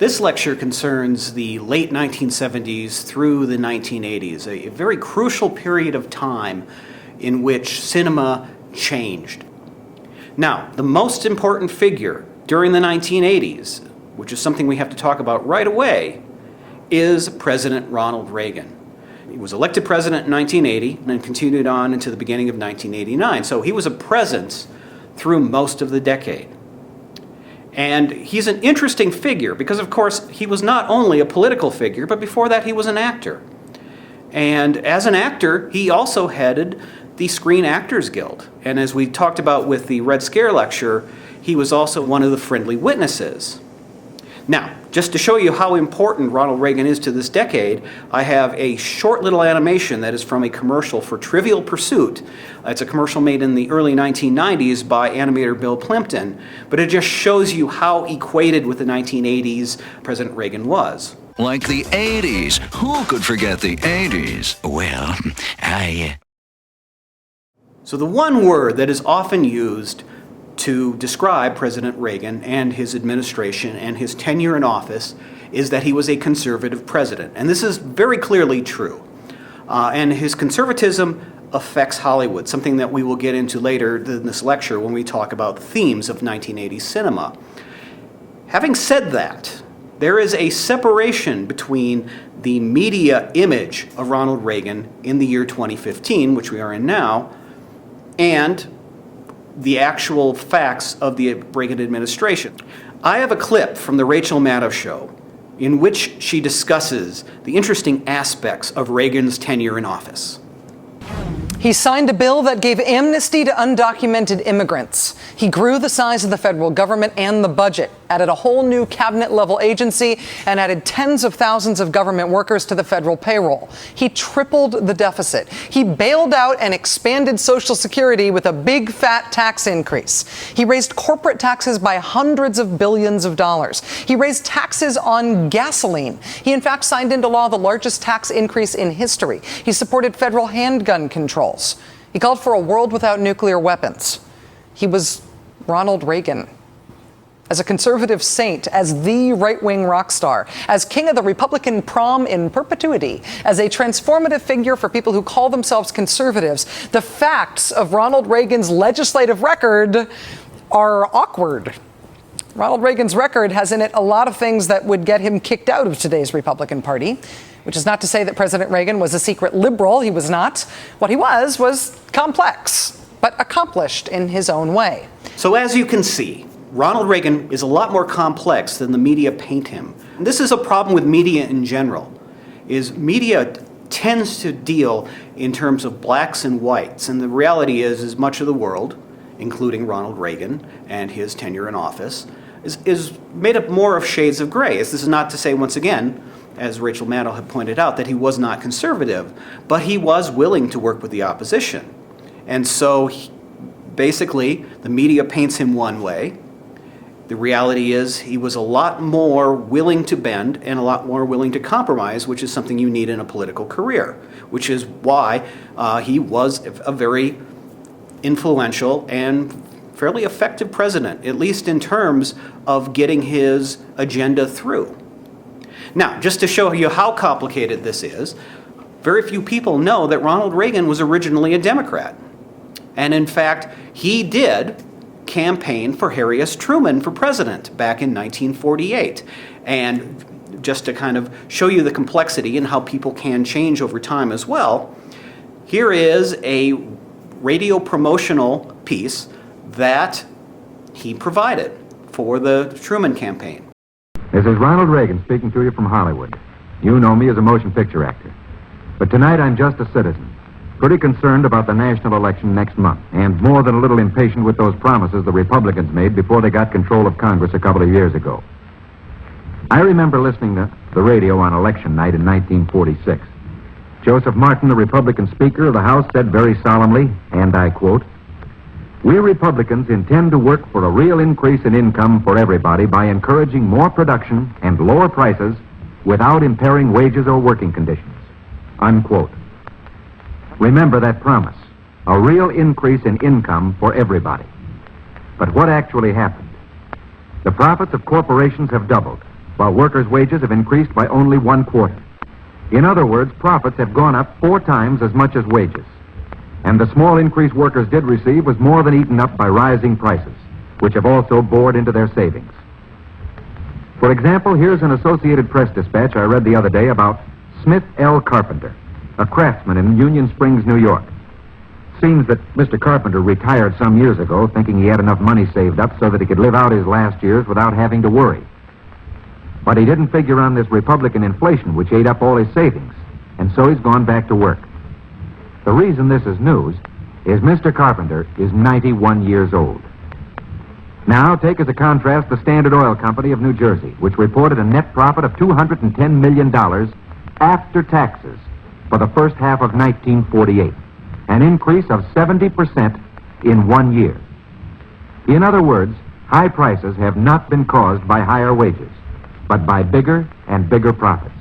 This lecture concerns the late 1970s through the 1980s, a very crucial period of time in which cinema changed. Now, the most important figure during the 1980s, which is something we have to talk about right away, is President Ronald Reagan. He was elected president in 1980 and then continued on into the beginning of 1989. So he was a presence through most of the decade. And he's an interesting figure because, of course, he was not only a political figure, but before that he was an actor. And as an actor, he also headed the Screen Actors Guild. And as we talked about with the Red Scare lecture, he was also one of the friendly witnesses. Now, just to show you how important Ronald Reagan is to this decade, I have a short little animation that is from a commercial for Trivial Pursuit. It's a commercial made in the early 1990s by animator Bill Plimpton, but it just shows you how equated with the 1980s President Reagan was. Like the 80s. Who could forget the 80s? Well, So the one word that is often used to describe President Reagan and his administration and his tenure in office is that he was a conservative president. And this is very clearly true. And his conservatism affects Hollywood, something that we will get into later in this lecture when we talk about the themes of 1980s cinema. Having said that, there is a separation between the media image of Ronald Reagan in the year 2015, which we are in now, and the actual facts of the Reagan administration. I have a clip from the Rachel Maddow Show in which she discusses the interesting aspects of Reagan's tenure in office. He signed a bill that gave amnesty to undocumented immigrants. He grew the size of the federal government and the budget, added a whole new cabinet-level agency, and added tens of thousands of government workers to the federal payroll. He tripled the deficit. He bailed out and expanded Social Security with a big, fat tax increase. He raised corporate taxes by hundreds of billions of dollars. He raised taxes on gasoline. He, in fact, signed into law the largest tax increase in history. He supported federal handgun control. He called for a world without nuclear weapons. He was Ronald Reagan. As a conservative saint, as the right-wing rock star, as king of the Republican prom in perpetuity, as a transformative figure for people who call themselves conservatives, the facts of Ronald Reagan's legislative record are awkward. Ronald Reagan's record has in it a lot of things that would get him kicked out of today's Republican Party. Which is not to say that President Reagan was a secret liberal. He was not. What he was complex, but accomplished in his own way. So as you can see, Ronald Reagan is a lot more complex than the media paint him. And this is a problem with media in general, is media tends to deal in terms of blacks and whites. And the reality is much of the world, including Ronald Reagan and his tenure in office, is made up more of shades of gray. This is not to say, once again, as Rachel Maddow had pointed out, that he was not conservative, but he was willing to work with the opposition. And so basically, the media paints him one way. The reality is he was a lot more willing to bend and a lot more willing to compromise, which is something you need in a political career, which is why he was a very influential and fairly effective president, at least in terms of getting his agenda through. Now, just to show you how complicated this is, very few people know that Ronald Reagan was originally a Democrat. And in fact, he did campaign for Harry S. Truman for president back in 1948. And just to kind of show you the complexity and how people can change over time as well, here is a radio promotional piece that he provided for the Truman campaign. This is Ronald Reagan speaking to you from Hollywood. You know me as a motion picture actor. But tonight I'm just a citizen, pretty concerned about the national election next month, and more than a little impatient with those promises the Republicans made before they got control of Congress a couple of years ago. I remember listening to the radio on election night in 1946. Joseph Martin, the Republican Speaker of the House, said very solemnly, and I quote, "We Republicans intend to work for a real increase in income for everybody by encouraging more production and lower prices without impairing wages or working conditions." Unquote. Remember that promise, a real increase in income for everybody. But what actually happened? The profits of corporations have doubled, while workers' wages have increased by only 1/4. In other words, profits have gone up 4 times as much as wages. And the small increase workers did receive was more than eaten up by rising prices, which have also bored into their savings. For example, here's an Associated Press dispatch I read the other day about Smith L. Carpenter, a craftsman in Union Springs, New York. Seems that Mr. Carpenter retired some years ago thinking he had enough money saved up so that he could live out his last years without having to worry. But he didn't figure on this Republican inflation, which ate up all his savings, and so he's gone back to work. The reason this is news is Mr. Carpenter is 91 years old. Now, take as a contrast the Standard Oil Company of New Jersey, which reported a net profit of $210 million after taxes for the first half of 1948, an increase of 70% in 1 year. In other words, high prices have not been caused by higher wages, but by bigger and bigger profits.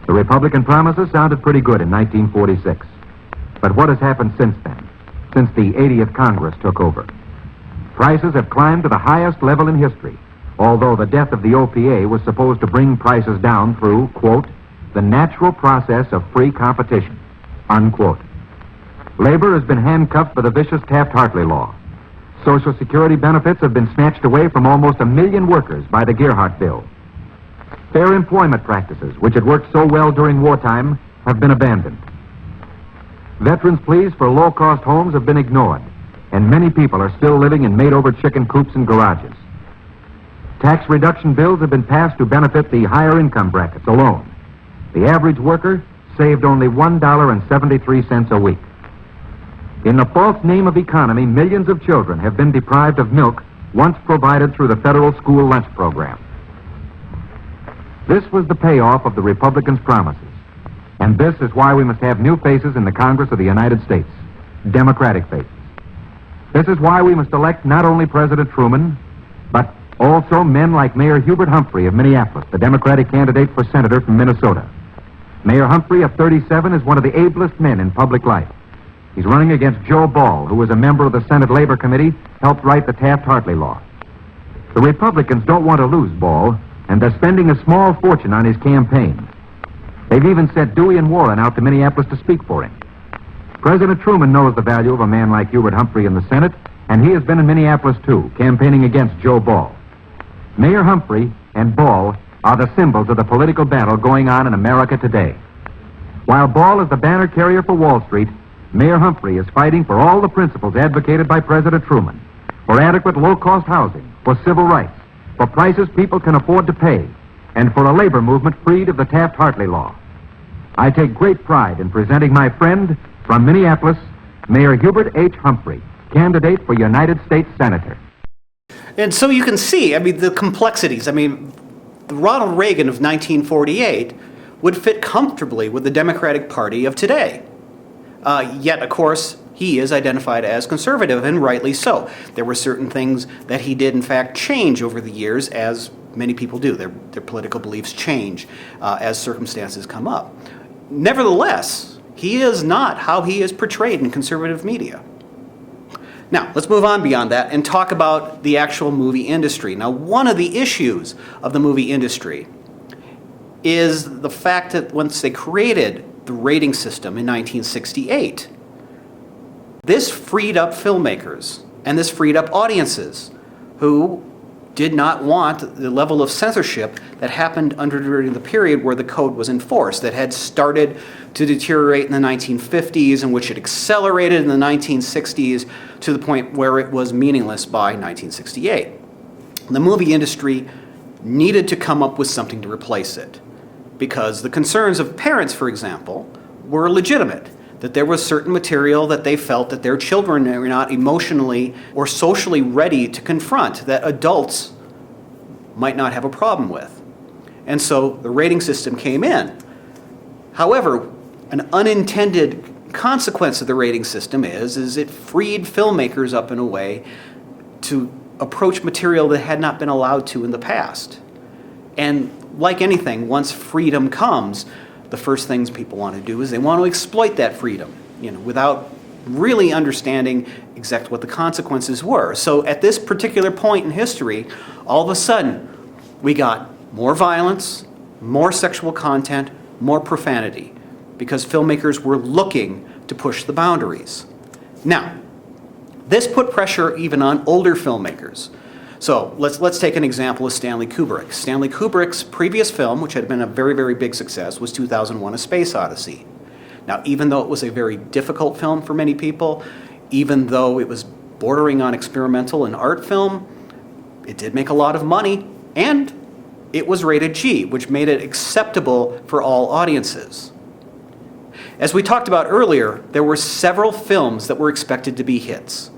The Republican promises sounded pretty good in 1946. But what has happened since then, since the 80th Congress took over? Prices have climbed to the highest level in history, although the death of the OPA was supposed to bring prices down through, quote, the natural process of free competition, unquote. Labor has been handcuffed by the vicious Taft-Hartley law. Social Security benefits have been snatched away from almost 1 million workers by the Gearhart bill. Fair employment practices, which had worked so well during wartime, have been abandoned. Veterans' pleas for low-cost homes have been ignored, and many people are still living in made-over chicken coops and garages. Tax reduction bills have been passed to benefit the higher income brackets alone. The average worker saved only $1.73 a week. In the false name of economy, millions of children have been deprived of milk once provided through the federal school lunch program. This was the payoff of the Republicans' promises. And this is why we must have new faces in the Congress of the United States, Democratic faces. This is why we must elect not only President Truman, but also men like Mayor Hubert Humphrey of Minneapolis, the Democratic candidate for senator from Minnesota. Mayor Humphrey, of 37, is one of the ablest men in public life. He's running against Joe Ball, who was a member of the Senate Labor Committee, helped write the Taft-Hartley law. The Republicans don't want to lose Ball, and they're spending a small fortune on his campaign. They've even sent Dewey and Warren out to Minneapolis to speak for him. President Truman knows the value of a man like Hubert Humphrey in the Senate, and he has been in Minneapolis, too, campaigning against Joe Ball. Mayor Humphrey and Ball are the symbols of the political battle going on in America today. While Ball is the banner carrier for Wall Street, Mayor Humphrey is fighting for all the principles advocated by President Truman, for adequate low-cost housing, for civil rights, for prices people can afford to pay, and for a labor movement freed of the Taft-Hartley law. I take great pride in presenting my friend from Minneapolis, Mayor Hubert H. Humphrey, candidate for United States Senator. And so you can see, the complexities. The Ronald Reagan of 1948 would fit comfortably with the Democratic Party of today. Yet, of course, he is identified as conservative, and rightly so. There were certain things that he did, in fact, change over the years, as many people do. Their political beliefs change as circumstances come up. Nevertheless, he is not how he is portrayed in conservative media. Now, let's move on beyond that and talk about the actual movie industry. Now, one of the issues of the movie industry is the fact that once they created the rating system in 1968, this freed up filmmakers and this freed up audiences who did not want the level of censorship that happened during the period where the code was enforced, that had started to deteriorate in the 1950s and which had accelerated in the 1960s to the point where it was meaningless by 1968. The movie industry needed to come up with something to replace it, because the concerns of parents, for example, were legitimate, that there was certain material that they felt that their children were not emotionally or socially ready to confront, that adults might not have a problem with. And so the rating system came in. However, an unintended consequence of the rating system is it freed filmmakers up in a way to approach material that had not been allowed to in the past. And like anything, once freedom comes, the first things people want to do is they want to exploit that freedom, without really understanding exactly what the consequences were. So at this particular point in history, all of a sudden, we got more violence, more sexual content, more profanity, because filmmakers were looking to push the boundaries. Now, this put pressure even on older filmmakers. So let's take an example of Stanley Kubrick. Stanley Kubrick's previous film, which had been a very, very big success, was 2001: A Space Odyssey. Now, even though it was a very difficult film for many people, even though it was bordering on experimental and art film, it did make a lot of money, and it was rated G, which made it acceptable for all audiences. As we talked about earlier, there were several films that were expected to be hits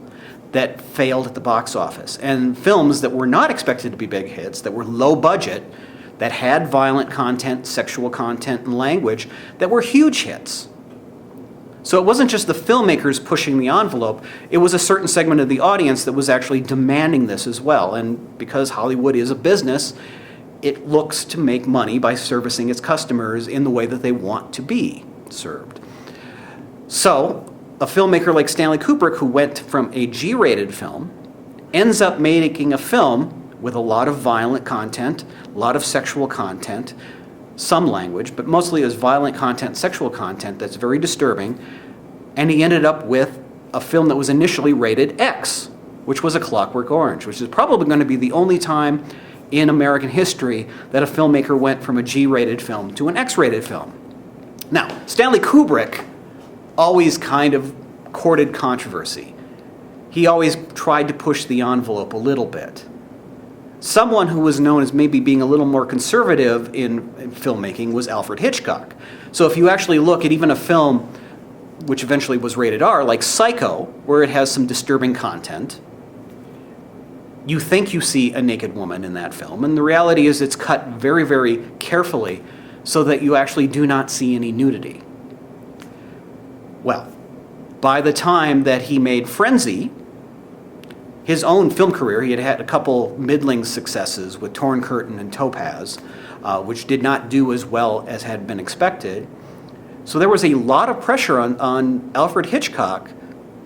that failed at the box office, and films that were not expected to be big hits, that were low budget, that had violent content, sexual content, and language, that were huge hits. So it wasn't just the filmmakers pushing the envelope, it was a certain segment of the audience that was actually demanding this as well. And because Hollywood is a business, it looks to make money by servicing its customers in the way that they want to be served. So a filmmaker like Stanley Kubrick, who went from a G-rated film, ends up making a film with a lot of violent content, a lot of sexual content, some language, but mostly as violent content, sexual content that's very disturbing, and he ended up with a film that was initially rated X, which was A Clockwork Orange, which is probably going to be the only time in American history that a filmmaker went from a G-rated film to an X-rated film. Now, Stanley Kubrick always kind of courted controversy. He always tried to push the envelope a little bit. Someone who was known as maybe being a little more conservative in filmmaking was Alfred Hitchcock. So if you actually look at even a film which eventually was rated R, like Psycho, where it has some disturbing content, you think you see a naked woman in that film, and the reality is it's cut very, very carefully so that you actually do not see any nudity. Well, by the time that he made Frenzy, his own film career, he had had a couple middling successes with Torn Curtain and Topaz, which did not do as well as had been expected. So there was a lot of pressure on Alfred Hitchcock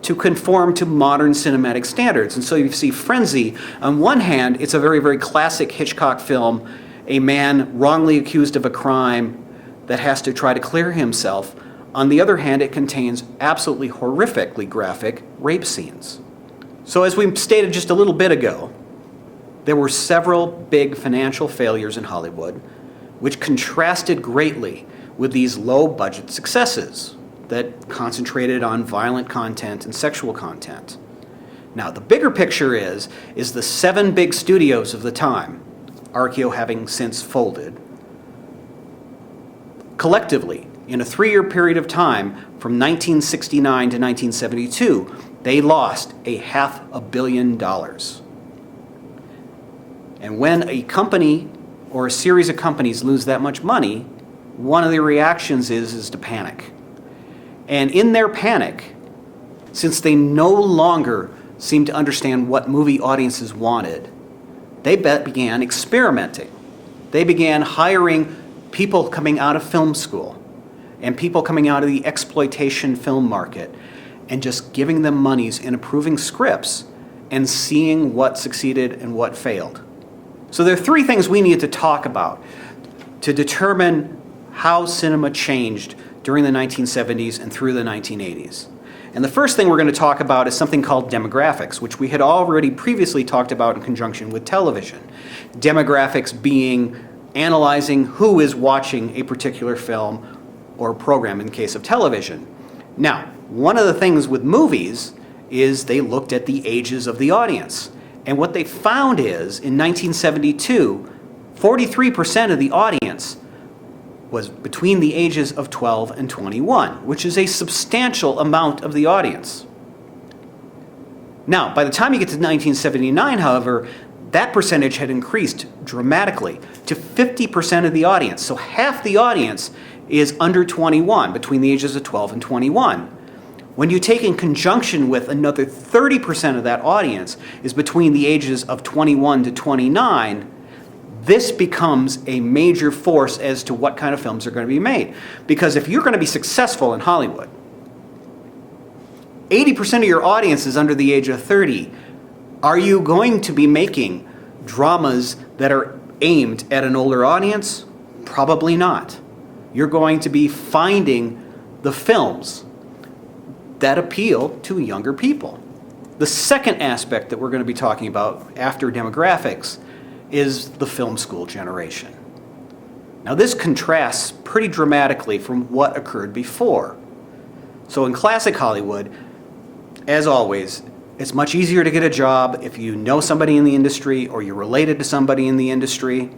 to conform to modern cinematic standards. And so you see Frenzy, on one hand, it's a very, very classic Hitchcock film, a man wrongly accused of a crime that has to try to clear himself. On the other hand, it contains absolutely horrifically graphic rape scenes. So as we stated just a little bit ago, there were several big financial failures in Hollywood, which contrasted greatly with these low-budget successes that concentrated on violent content and sexual content. Now, the bigger picture is the 7 big studios of the time, Archeo having since folded, collectively, in a 3-year period of time, from 1969 to 1972, they lost $500 million. And when a company or a series of companies lose that much money, one of the reactions is to panic. And in their panic, since they no longer seemed to understand what movie audiences wanted, they began experimenting. They began hiring people coming out of film school and people coming out of the exploitation film market and just giving them monies and approving scripts and seeing what succeeded and what failed. So there are 3 things we need to talk about to determine how cinema changed during the 1970s and through the 1980s. And the first thing we're going to talk about is something called demographics, which we had already previously talked about in conjunction with television. Demographics being analyzing who is watching a particular film or program in the case of television. Now, one of the things with movies is they looked at the ages of the audience. And what they found is, in 1972, 43% of the audience was between the ages of 12 and 21, which is a substantial amount of the audience. Now, by the time you get to 1979, however, that percentage had increased dramatically to 50% of the audience. So half the audience is under 21, between the ages of 12 and 21. When you take in conjunction with another 30% of that audience is between the ages of 21 to 29, this becomes a major force as to what kind of films are going to be made. Because if you're going to be successful in Hollywood, 80% of your audience is under the age of 30. Are you going to be making dramas that are aimed at an older audience? Probably not. You're going to be finding the films that appeal to younger people. The second aspect that we're going to be talking about after demographics is the film school generation. Now, this contrasts pretty dramatically from what occurred before. So in classic Hollywood, as always, it's much easier to get a job if you know somebody in the industry or you're related to somebody in the industry.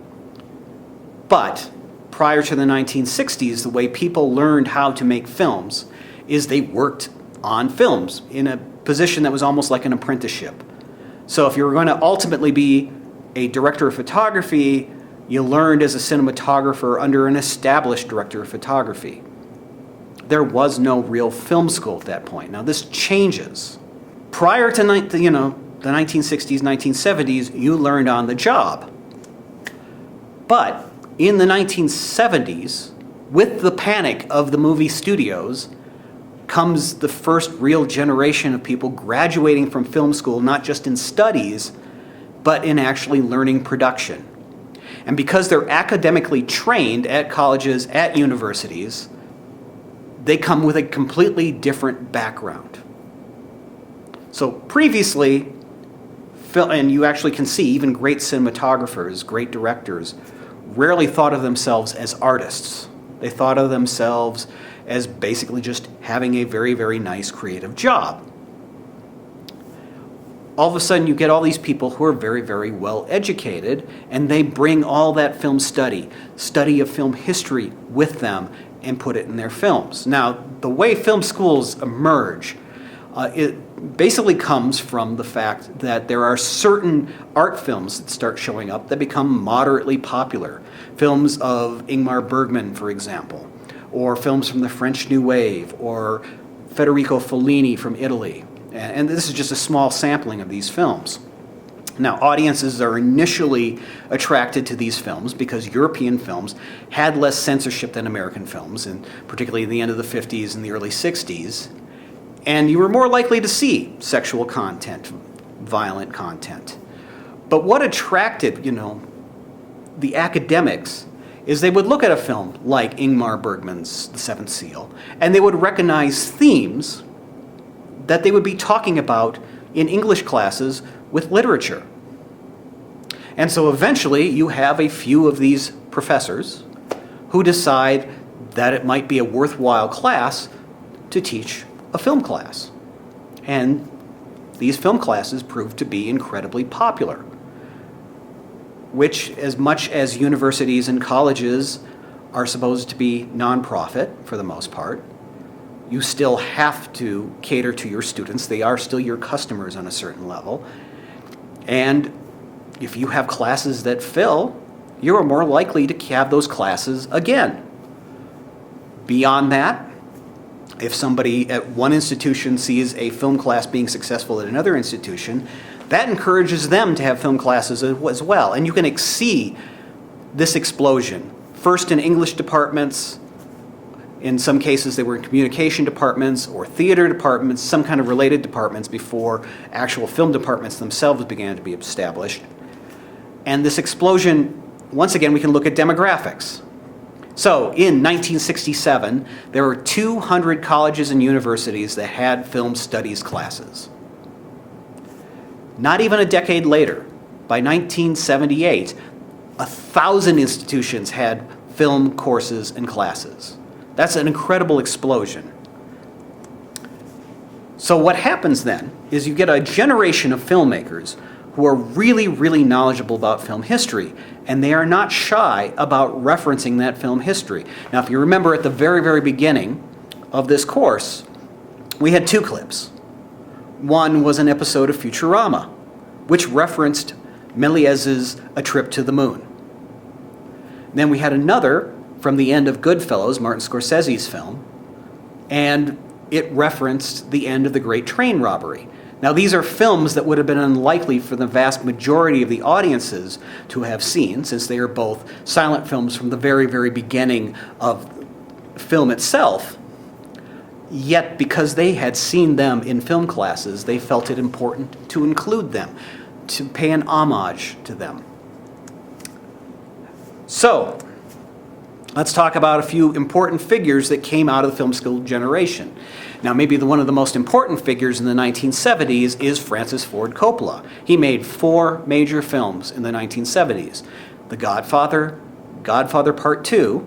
But prior to the 1960s, the way people learned how to make films is they worked on films in a position that was almost like an apprenticeship. So if you were going to ultimately be a director of photography, you learned as a cinematographer under an established director of photography. There was no real film school at that point. Now this changes. Prior to the 1960s, 1970s, you learned on the job. But in the 1970s, with the panic of the movie studios, comes the first real generation of people graduating from film school, not just in studies, but in actually learning production. And because they're academically trained at colleges, at universities, they come with a completely different background. So previously, and you actually can see even great cinematographers, great directors, rarely thought of themselves as artists. They thought of themselves as basically just having a very, very nice creative job. All of a sudden, you get all these people who are very, very well educated, and they bring all that film study of film history with them and put it in their films. Now, the way film schools emerge, it basically comes from the fact that there are certain art films that start showing up that become moderately popular. Films of Ingmar Bergman, for example, or films from the French New Wave, or Federico Fellini from Italy. And this is just a small sampling of these films. Now, audiences are initially attracted to these films because European films had less censorship than American films, and particularly in the end of the 50s and the early 60s. And you were more likely to see sexual content, violent content. But what attracted, the academics is they would look at a film like Ingmar Bergman's The Seventh Seal, and they would recognize themes that they would be talking about in English classes with literature. And so eventually you have a few of these professors who decide that it might be a worthwhile class to teach a film class. And these film classes proved to be incredibly popular, which, as much as universities and colleges are supposed to be nonprofit for the most part, you still have to cater to your students. They are still your customers on a certain level. And if you have classes that fill, you are more likely to have those classes again. Beyond that, if somebody at one institution sees a film class being successful at another institution, that encourages them to have film classes as well. And you can see this explosion, first in English departments. In some cases, they were in communication departments or theater departments, some kind of related departments before actual film departments themselves began to be established. And this explosion, once again, we can look at demographics. So in 1967, there were 200 colleges and universities that had film studies classes. Not even a decade later, by 1978, 1,000 institutions had film courses and classes. That's an incredible explosion. So what happens then is you get a generation of filmmakers who are really, really knowledgeable about film history, and they are not shy about referencing that film history. Now, if you remember at the very, very beginning of this course, we had two clips. One was an episode of Futurama, which referenced Méliès's A Trip to the Moon. Then we had another from the end of Goodfellas, Martin Scorsese's film, and it referenced the end of The Great Train Robbery. Now, these are films that would have been unlikely for the vast majority of the audiences to have seen, since they are both silent films from the very, very beginning of film itself. Yet, because they had seen them in film classes, they felt it important to include them, to pay an homage to them. So, let's talk about a few important figures that came out of the film school generation. Now, maybe one of the most important figures in the 1970s is Francis Ford Coppola. He made 4 major films in the 1970s. The Godfather, Godfather Part 2,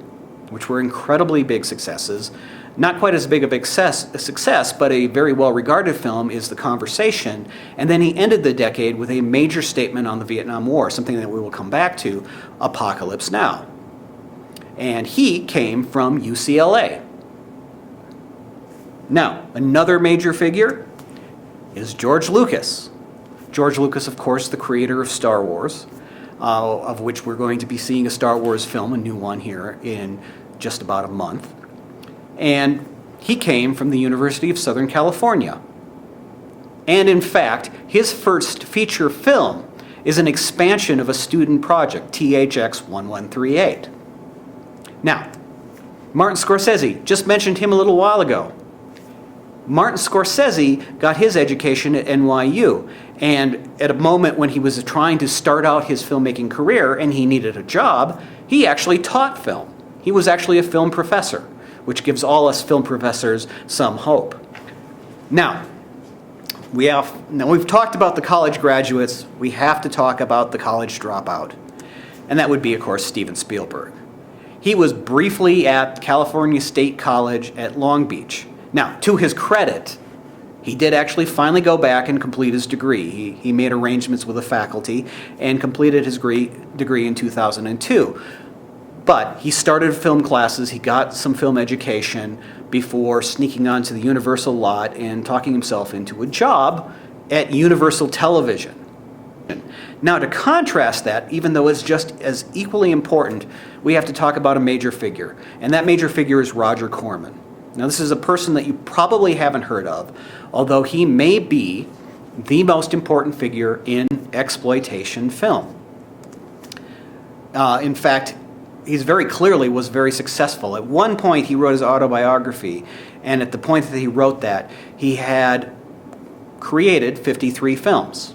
which were incredibly big successes. Not quite as big of a success, but a very well-regarded film is The Conversation. And then he ended the decade with a major statement on the Vietnam War, something that we will come back to, Apocalypse Now. And he came from UCLA. Now, another major figure is George Lucas. George Lucas, of course, the creator of Star Wars, of which we're going to be seeing a Star Wars film, a new one here, in just about a month. And he came from the University of Southern California. And in fact, his first feature film is an expansion of a student project, THX 1138. Now, Martin Scorsese, just mentioned him a little while ago. Martin Scorsese got his education at NYU, and at a moment when he was trying to start out his filmmaking career and he needed a job, he actually taught film. He was actually a film professor, which gives all us film professors some hope. Now, we've talked about the college graduates. We have to talk about the college dropout, and that would be, of course, Steven Spielberg. He was briefly at California State College at Long Beach. Now, to his credit, he did actually finally go back and complete his degree. He made arrangements with the faculty and completed his degree in 2002. But he started film classes, he got some film education before sneaking onto the Universal lot and talking himself into a job at Universal Television. Now, to contrast that, even though it's just as equally important, we have to talk about a major figure, and that major figure is Roger Corman. Now, this is a person that you probably haven't heard of, although he may be the most important figure in exploitation film. In fact, he very clearly was very successful. At one point, he wrote his autobiography, and at the point that he wrote that, he had created 53 films.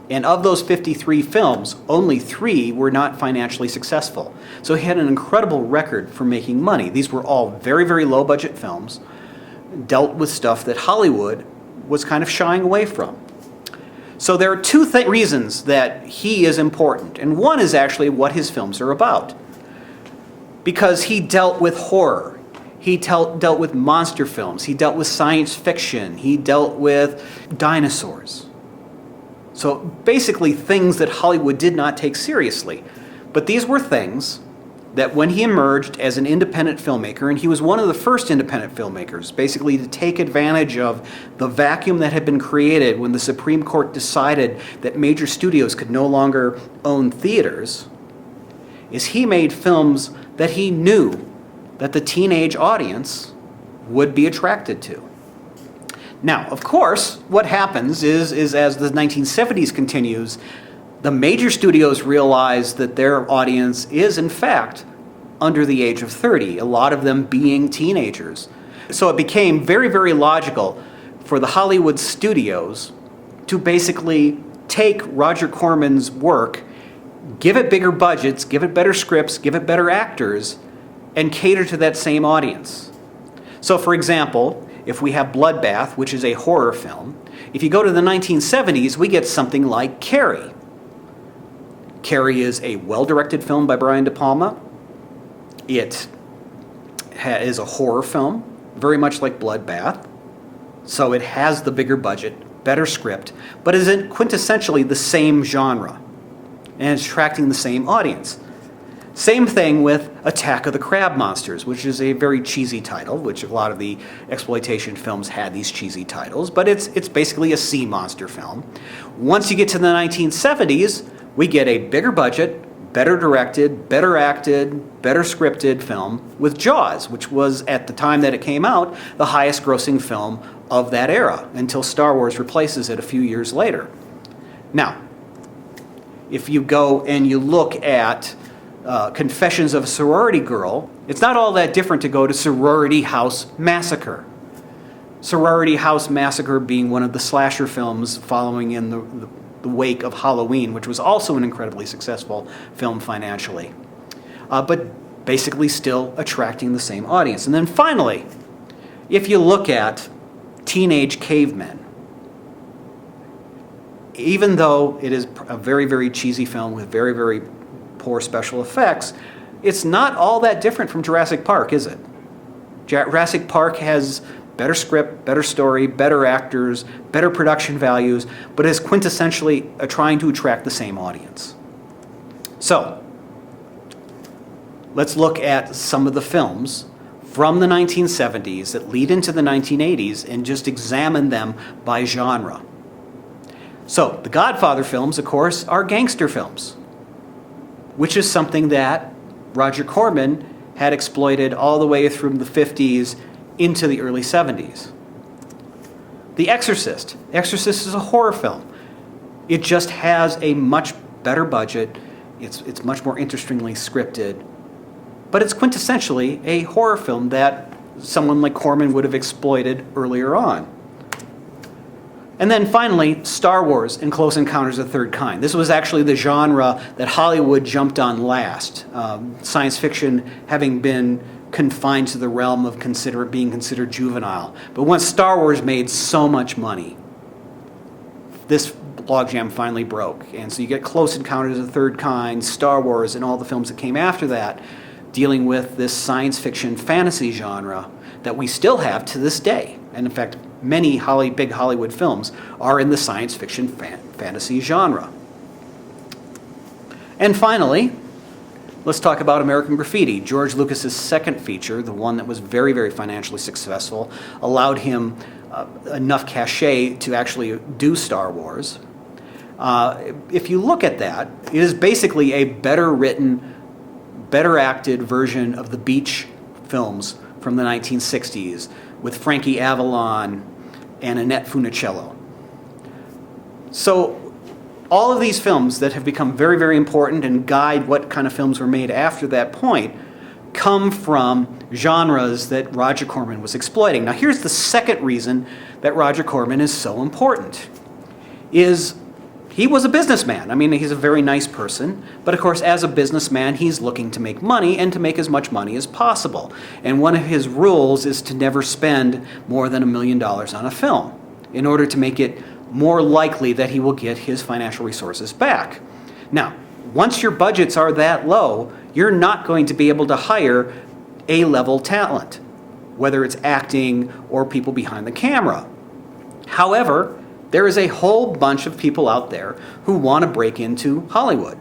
And of those 53 films, only 3 were not financially successful. So he had an incredible record for making money. These were all very, very low-budget films, dealt with stuff that Hollywood was kind of shying away from. So there are 2 reasons that he is important, and one is actually what his films are about. Because he dealt with horror, he dealt with monster films, he dealt with science fiction, he dealt with dinosaurs. So basically things that Hollywood did not take seriously. But these were things that when he emerged as an independent filmmaker, and he was one of the first independent filmmakers, basically to take advantage of the vacuum that had been created when the Supreme Court decided that major studios could no longer own theaters, is he made films that he knew that the teenage audience would be attracted to. Now, of course, what happens is as the 1970s continues, the major studios realize that their audience is, in fact, under the age of 30, a lot of them being teenagers. So it became very, very logical for the Hollywood studios to basically take Roger Corman's work, give it bigger budgets, give it better scripts, give it better actors, and cater to that same audience. So, for example, if we have Bloodbath, which is a horror film, if you go to the 1970s, we get something like Carrie. Carrie is a well-directed film by Brian De Palma. It is a horror film, very much like Bloodbath. So it has the bigger budget, better script, but isn't quintessentially the same genre, and it's attracting the same audience. Same thing with Attack of the Crab Monsters, which is a very cheesy title, which a lot of the exploitation films had these cheesy titles, but it's basically a sea monster film. Once you get to the 1970s, we get a bigger budget, better directed, better acted, better scripted film with Jaws, which was, at the time that it came out, the highest grossing film of that era, until Star Wars replaces it a few years later. Now, if you go and you look at Confessions of a Sorority Girl, it's not all that different to go to Sorority House Massacre. Sorority House Massacre being one of the slasher films following in the wake of Halloween, which was also an incredibly successful film financially. but basically still attracting the same audience. And then finally, if you look at Teenage Cavemen, even though it is a very, very cheesy film with very, very poor special effects, it's not all that different from Jurassic Park, is it? Jurassic Park has better script, better story, better actors, better production values, but is quintessentially trying to attract the same audience. So, let's look at some of the films from the 1970s that lead into the 1980s and just examine them by genre. So, the Godfather films, of course, are gangster films, which is something that Roger Corman had exploited all the way through the 50s into the early 70s. The Exorcist. Exorcist is a horror film. It just has a much better budget. It's much more interestingly scripted. But it's quintessentially a horror film that someone like Corman would have exploited earlier on. And then finally, Star Wars and Close Encounters of the Third Kind. This was actually the genre that Hollywood jumped on last. Science fiction having been confined to the realm of being considered juvenile. But once Star Wars made so much money, this logjam finally broke. And so you get Close Encounters of the Third Kind, Star Wars, and all the films that came after that, dealing with this science fiction fantasy genre that we still have to this day. And in fact, many big Hollywood films are in the science fiction fantasy genre. And finally, let's talk about American Graffiti. George Lucas's second feature, the one that was very, very financially successful, allowed him enough cachet to actually do Star Wars. If you look at that, it is basically a better written, better acted version of the beach films from the 1960s with Frankie Avalon and Annette Funicello. So all of these films that have become very, very important and guide what kind of films were made after that point come from genres that Roger Corman was exploiting. Now here's the second reason that Roger Corman is so important, is he was a businessman. I mean, he's a very nice person, but of course, as a businessman, he's looking to make money and to make as much money as possible. And one of his rules is to never spend more than $1 million on a film in order to make it more likely that he will get his financial resources back. Now, once your budgets are that low, you're not going to be able to hire A-level talent, whether it's acting or people behind the camera. However, there is a whole bunch of people out there who want to break into Hollywood.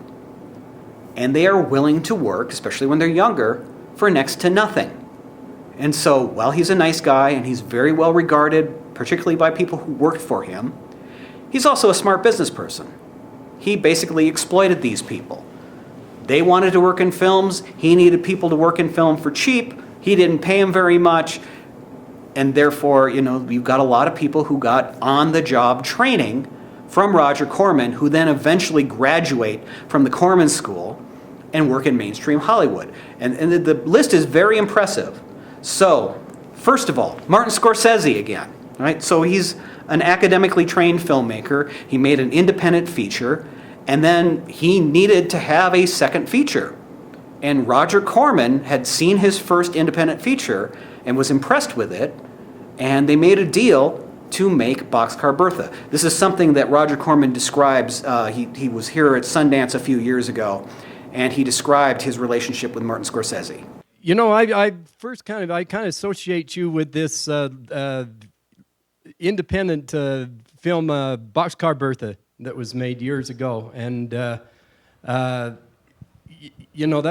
And they are willing to work, especially when they're younger, for next to nothing. And so, while he's a nice guy and he's very well regarded, particularly by people who worked for him, he's also a smart business person. He basically exploited these people. They wanted to work in films. He needed people to work in film for cheap. He didn't pay them very much. And therefore, you've got a lot of people who got on-the-job training from Roger Corman, who then eventually graduate from the Corman School and work in mainstream Hollywood. And the list is very impressive. So, first of all, Martin Scorsese again, right? So he's an academically trained filmmaker. He made an independent feature, and then he needed to have a second feature. And Roger Corman had seen his first independent feature and was impressed with it, and they made a deal to make Boxcar Bertha. This is something that Roger Corman describes. He was here at Sundance a few years ago, and he described his relationship with Martin Scorsese. I first kind of associate you with this independent film, Boxcar Bertha, that was made years ago, and that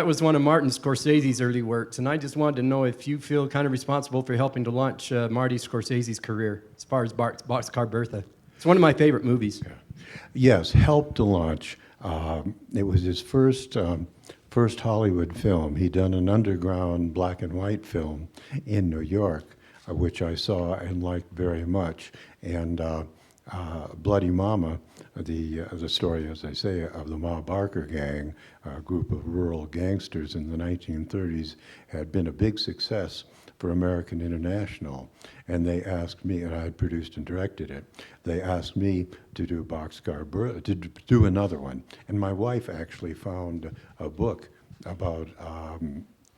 was one of Martin Scorsese's early works, and I just wanted to know if you feel kind of responsible for helping to launch Marty Scorsese's career as far as Boxcar Bertha. It's one of my favorite movies. Yeah. Yes, helped to launch. It was his first Hollywood film. He'd done an underground black and white film in New York, which I saw and liked very much. And Bloody Mama, the story, as I say, of the Ma Barker gang, a group of rural gangsters in the 1930s, had been a big success for American International. And they asked me, and I had produced and directed it, they asked me to do Boxcar Bertha, to do another one. And my wife actually found a book about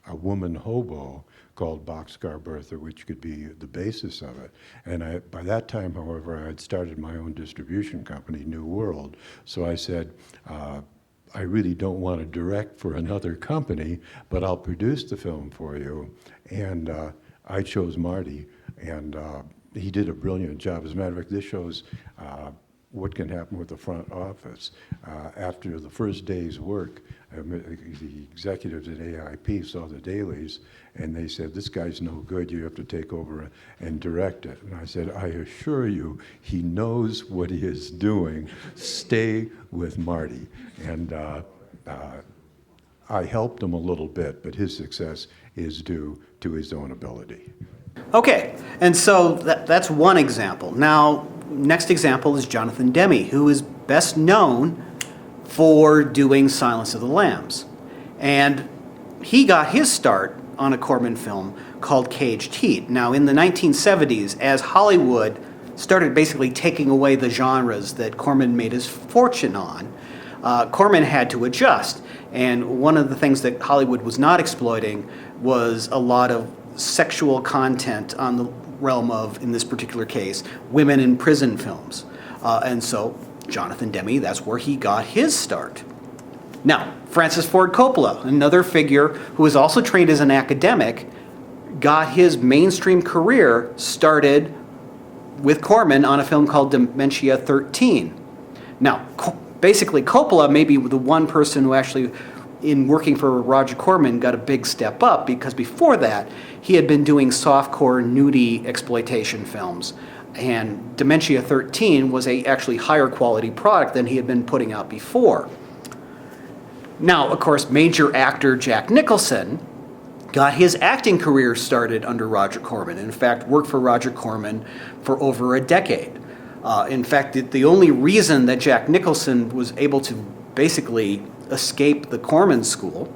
a woman hobo called Boxcar Bertha, which could be the basis of it. And by that time, however, I had started my own distribution company, New World. So I said, I really don't want to direct for another company, but I'll produce the film for you. And I chose Marty, and he did a brilliant job. As a matter of fact, this shows what can happen with the front office. After the first day's work, the executives at AIP saw the dailies, and they said, this guy's no good, you have to take over and direct it. And I said, I assure you, he knows what he is doing. Stay with Marty. And I helped him a little bit, but his success is due to his own ability. Okay, and so that's one example. Now, next example is Jonathan Demme, who is best known for doing Silence of the Lambs. And he got his start on a Corman film called Caged Heat. Now, in the 1970s, as Hollywood started basically taking away the genres that Corman made his fortune on, Corman had to adjust. And one of the things that Hollywood was not exploiting was a lot of sexual content on the realm of, in this particular case, women in prison films. And so Jonathan Demme, that's where he got his start. Now, Francis Ford Coppola, another figure who was also trained as an academic, got his mainstream career started with Corman on a film called Dementia 13. Now, basically, Coppola may be the one person who actually, in working for Roger Corman, got a big step up, because before that, he had been doing softcore, nudie exploitation films. And Dementia 13 was a actually higher quality product than he had been putting out before. Now, of course, major actor Jack Nicholson got his acting career started under Roger Corman. In fact, worked for Roger Corman for over a decade. In fact, the only reason that Jack Nicholson was able to basically escape the Corman school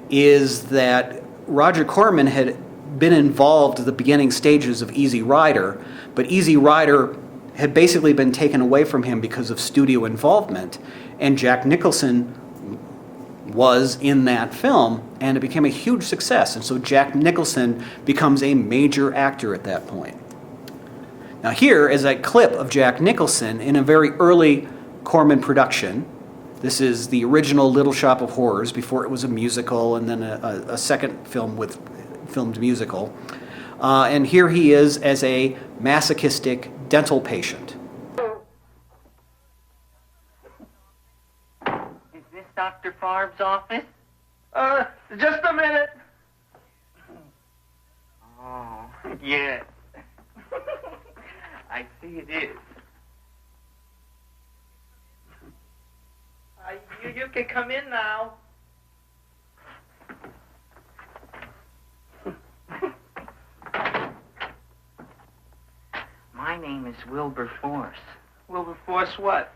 is that Roger Corman had been involved at the beginning stages of Easy Rider, but Easy Rider had basically been taken away from him because of studio involvement, and Jack Nicholson was in that film, and it became a huge success. And so Jack Nicholson becomes a major actor at that point. Now here is a clip of Jack Nicholson in a very early Corman production. This is the original Little Shop of Horrors, before it was a musical, and then a second film with filmed musical. And here he is as a masochistic dental patient. Is this Dr. Farb's office? Just a minute. Oh, yes. I see it is. You can come in now. My name is Wilberforce. Wilberforce what?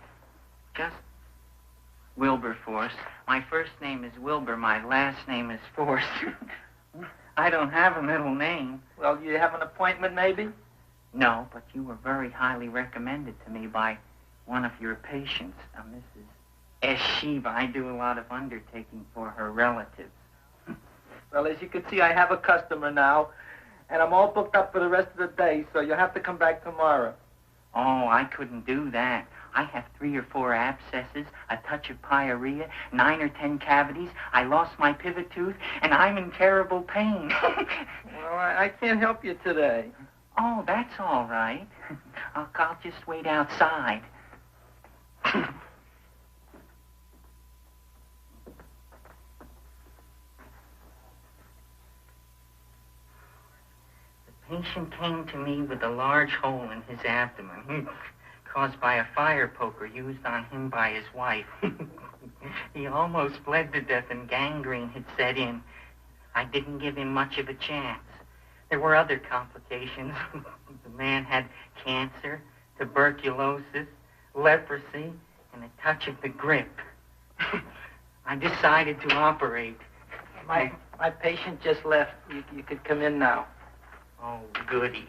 Just Wilberforce. My first name is Wilbur. My last name is Force. I don't have a middle name. Well, you have an appointment maybe? No, but you were very highly recommended to me by one of your patients, Mrs. S. Shiva. I do a lot of undertaking for her relatives. Well, as you can see, I have a customer now, and I'm all booked up for the rest of the day, so you'll have to come back tomorrow. Oh, I couldn't do that. I have 3 or 4 abscesses, a touch of pyorrhea, 9 or 10 cavities. I lost my pivot tooth, and I'm in terrible pain. Well, I can't help you today. Oh, that's all right. I'll just wait outside. The patient came to me with a large hole in his abdomen, caused by a fire poker used on him by his wife. He almost bled to death and gangrene had set in. I didn't give him much of a chance. There were other complications. The man had cancer, tuberculosis, leprosy, and a touch of the grip. I decided to operate. My patient just left. You could come in now. Oh, goody.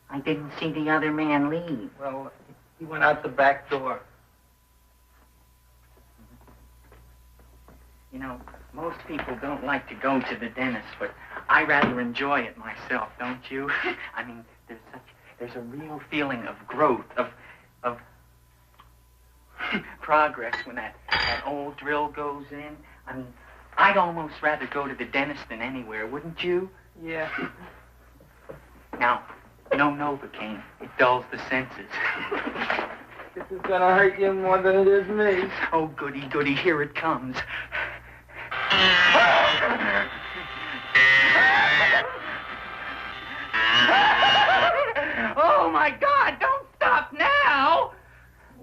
I didn't see the other man leave. Well, he went out the back door. You know, most people don't like to go to the dentist, but I rather enjoy it myself, don't you? I mean, there's a real feeling of growth, of progress when that old drill goes in. I mean, I'd almost rather go to the dentist than anywhere, wouldn't you? Yeah. Now, no Novocaine. It dulls the senses. This is gonna hurt you more than it is me. Oh, goody, goody, here it comes. Oh, my God, don't stop now!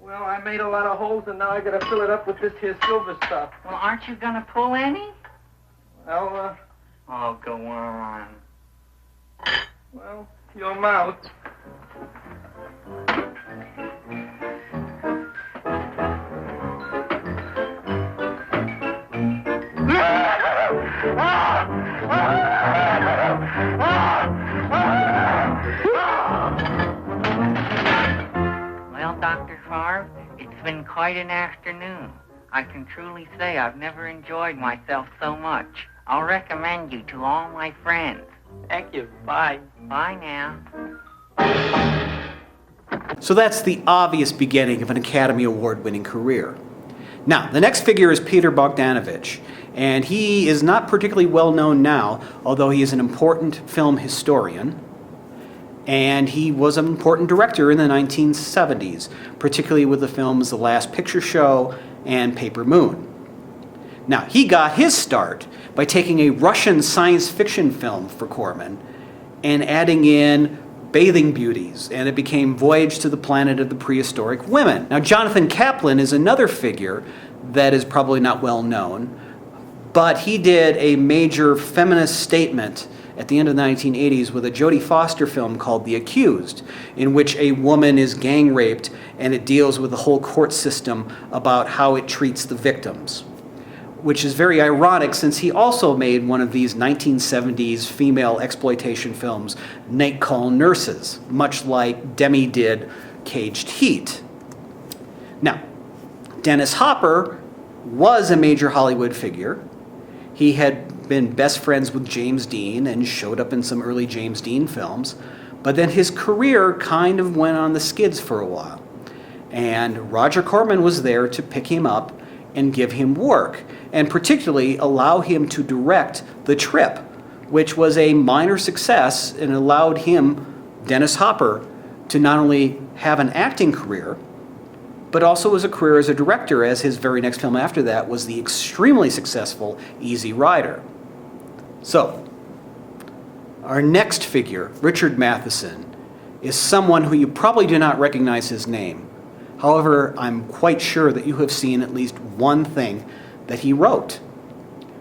Well, I made a lot of holes, and now I gotta fill it up with this here silver stuff. Well, aren't you gonna pull any? Well, Oh, go on. well, your mouth. Well, Dr. Favre, it's been quite an afternoon. I can truly say I've never enjoyed myself so much. I'll recommend you to all my friends. Thank you. Bye. Bye now. So that's the obvious beginning of an Academy Award-winning career. Now, the next figure is Peter Bogdanovich, and he is not particularly well known now, although he is an important film historian, and he was an important director in the 1970s, particularly with the films The Last Picture Show and Paper Moon. Now, he got his start by taking a Russian science fiction film for Corman and adding in bathing beauties, and it became Voyage to the Planet of the Prehistoric Women. Now, Jonathan Kaplan is another figure that is probably not well known, but he did a major feminist statement at the end of the 1980s with a Jodie Foster film called The Accused, in which a woman is gang raped, and it deals with the whole court system about how it treats the victims, which is very ironic since he also made one of these 1970s female exploitation films, Night Call Nurses, much like Demi did Caged Heat. Now, Dennis Hopper was a major Hollywood figure. He had been best friends with James Dean and showed up in some early James Dean films, but then his career kind of went on the skids for a while. And Roger Corman was there to pick him up and give him work, and particularly allow him to direct The Trip, which was a minor success and allowed him, Dennis Hopper, to not only have an acting career, but also as a career as a director, as his very next film after that was the extremely successful Easy Rider. So, our next figure, Richard Matheson, is someone who you probably do not recognize his name. However, I'm quite sure that you have seen at least one thing that he wrote.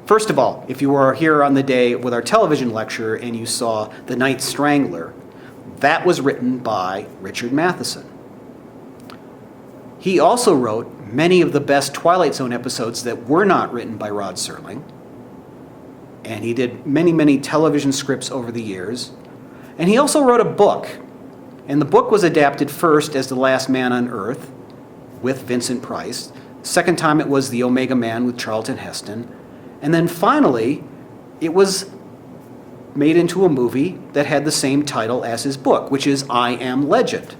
First of all, if you were here on the day with our television lecture and you saw The Night Strangler, that was written by Richard Matheson. He also wrote many of the best Twilight Zone episodes that were not written by Rod Serling. And he did many, many television scripts over the years. And he also wrote a book. And the book was adapted first as The Last Man on Earth with Vincent Price. Second time it was The Omega Man with Charlton Heston. And then finally, it was made into a movie that had the same title as his book, which is I Am Legend.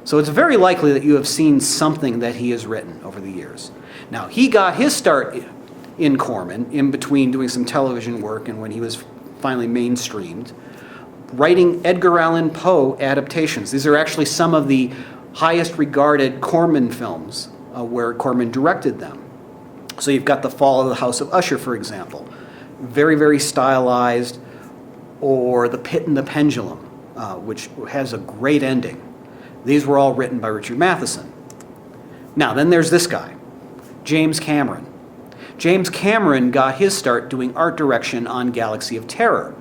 So it's very likely that you have seen something that he has written over the years. Now, he got his start in Corman, in between doing some television work and when he was finally mainstreamed, writing Edgar Allan Poe adaptations. These are actually some of the highest regarded Corman films where Corman directed them. So you've got The Fall of the House of Usher, for example. Very, very stylized. Or The Pit and the Pendulum, which has a great ending. These were all written by Richard Matheson. Now, then there's this guy, James Cameron. James Cameron got his start doing art direction on Galaxy of Terror.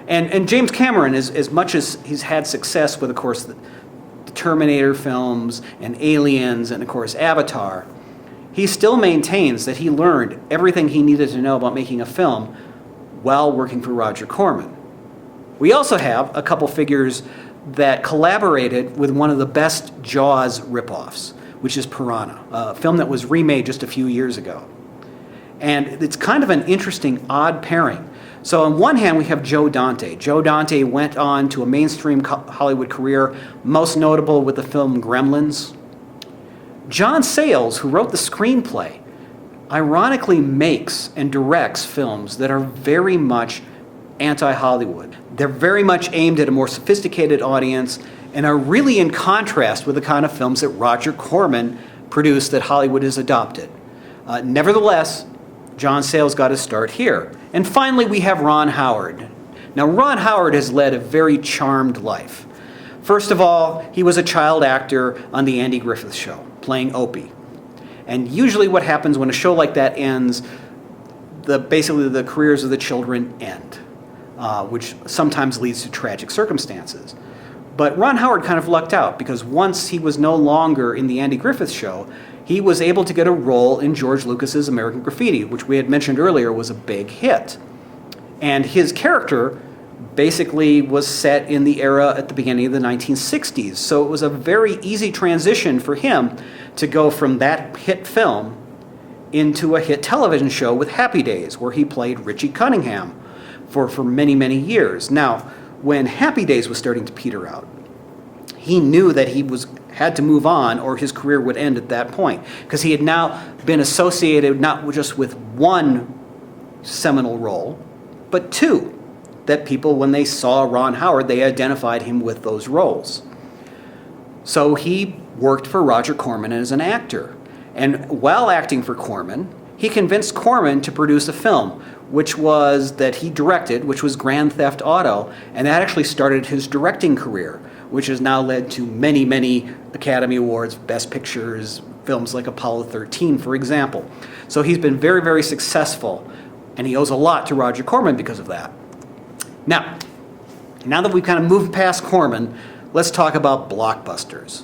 And James Cameron, as much as he's had success with, of course, the Terminator films and Aliens and, of course, Avatar, he still maintains that he learned everything he needed to know about making a film while working for Roger Corman. We also have a couple figures that collaborated with one of the best Jaws ripoffs, which is Piranha, a film that was remade just a few years ago. And it's kind of an interesting, odd pairing. So on one hand, we have Joe Dante. Joe Dante went on to a mainstream Hollywood career, most notable with the film Gremlins. John Sayles, who wrote the screenplay, ironically makes and directs films that are very much anti-Hollywood. They're very much aimed at a more sophisticated audience and are really in contrast with the kind of films that Roger Corman produced that Hollywood has adopted. Nevertheless, John Sayles got his start here. And finally, we have Ron Howard. Now, Ron Howard has led a very charmed life. First of all, he was a child actor on The Andy Griffith Show, playing Opie. And usually what happens when a show like that ends, basically the careers of the children end, which sometimes leads to tragic circumstances. But Ron Howard kind of lucked out, because once he was no longer in The Andy Griffith Show, he was able to get a role in George Lucas's American Graffiti, which we had mentioned earlier was a big hit. And his character basically was set in the era at the beginning of the 1960s. So it was a very easy transition for him to go from that hit film into a hit television show with Happy Days, where he played Richie Cunningham for many, many years. Now, when Happy Days was starting to peter out, he knew that he had to move on or his career would end at that point, because he had now been associated not just with one seminal role, but two, that people, when they saw Ron Howard, they identified him with those roles. So he worked for Roger Corman as an actor. And while acting for Corman, he convinced Corman to produce a film, that he directed, which was Grand Theft Auto, and that actually started his directing career, which has now led to many, many Academy Awards, Best Pictures, films like Apollo 13, for example. So he's been very, very successful, and he owes a lot to Roger Corman because of that. Now that we've kind of moved past Corman, let's talk about blockbusters.